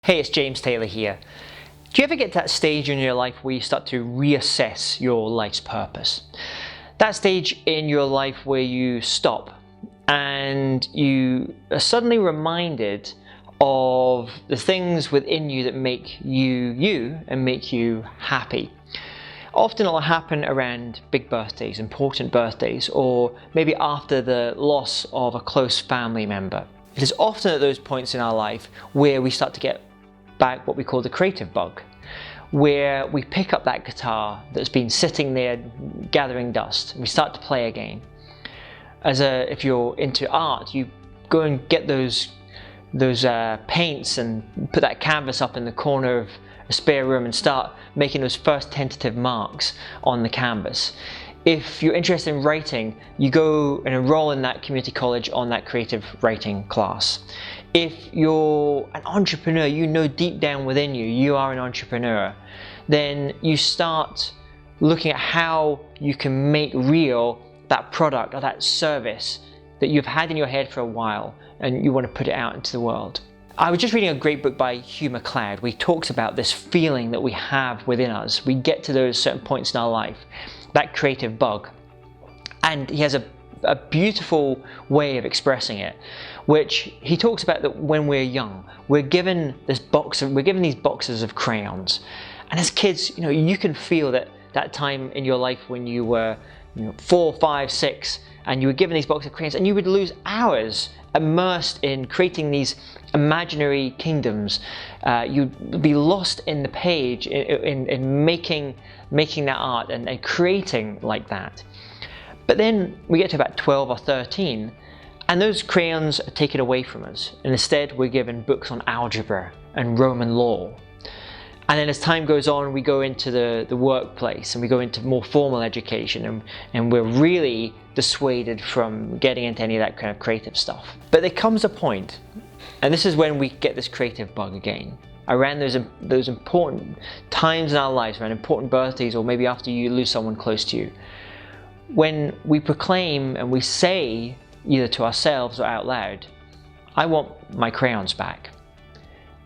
Hey, it's James Taylor here. Do you ever get to that stage in your life where you start to reassess your life's purpose? That stage in your life where you stop and you are suddenly reminded of the things within you that make you you and make you happy. Often it'll happen around big birthdays, important birthdays, or maybe after the loss of a close family member. It is often at those points in our life where we start to get back what we call the creative bug, where we pick up that guitar that's been sitting there gathering dust and we start to play again. If you're into art, you go and get those paints and put that canvas up in the corner of a spare room and start making those first tentative marks on the canvas. If you're interested in writing, you go and enroll in that community college on that creative writing class. If you're an entrepreneur, you know deep down within you, you are an entrepreneur, then you start looking at how you can make real that product or that service that you've had in your head for a while and you want to put it out into the world. I was just reading a great book by Hugh MacLeod where he talks about this feeling that we have within us. We get to those certain points in our life, that creative bug. And he has a beautiful way of expressing it, which he talks about that when we're young, we're given these boxes of crayons. And as kids, you can feel that time in your life when you were 4, 5, 6, and you were given these boxes of crayons, and you would lose hours immersed in creating these imaginary kingdoms. You'd be lost in the page, in making that art and creating like that. But then we get to about 12 or 13, and those crayons are taken away from us, and instead we're given books on algebra and Roman law. And then as time goes on, we go into the workplace and we go into more formal education, and we're really dissuaded from getting into any of that kind of creative stuff. But there comes a point, and this is when we get this creative bug again, around those important times in our lives, around important birthdays, or maybe after you lose someone close to you, when we proclaim and we say, either to ourselves or out loud, I want my crayons back.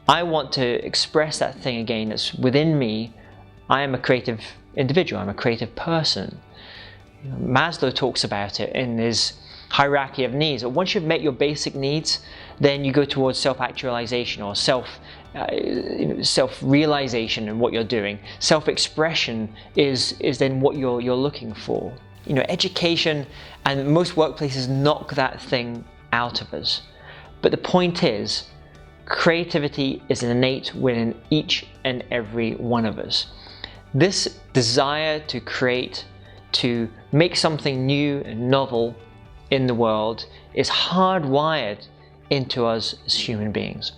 I want to express that thing again that's within me. I am a creative individual, I'm a creative person. Maslow talks about it in his hierarchy of needs. Once you've met your basic needs, then you go towards self-actualization or self-realization in what you're doing. Self-expression is then what you're looking for. Education and most workplaces knock that thing out of us. But the point is, creativity is innate within each and every one of us. This desire to create, to make something new and novel in the world is hardwired into us as human beings.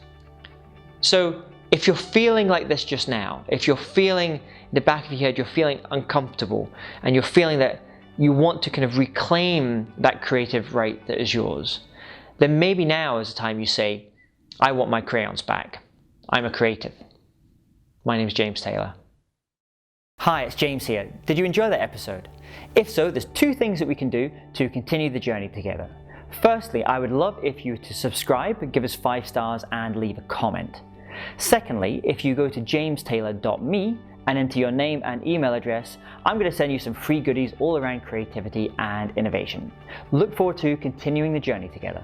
So if you're feeling like this just now, if you're feeling in the back of your head, you're feeling uncomfortable, and you're feeling that you want to kind of reclaim that creative right that is yours, then maybe now is the time you say, I want my crayons back. I'm a creative. My name is James Taylor. Hi, it's James here. Did you enjoy that episode? If so, there's 2 things that we can do to continue the journey together. Firstly, I would love if you to subscribe, give us 5 stars and leave a comment. Secondly, if you go to jamestaylor.me and enter your name and email address, I'm going to send you some free goodies all around creativity and innovation. Look forward to continuing the journey together.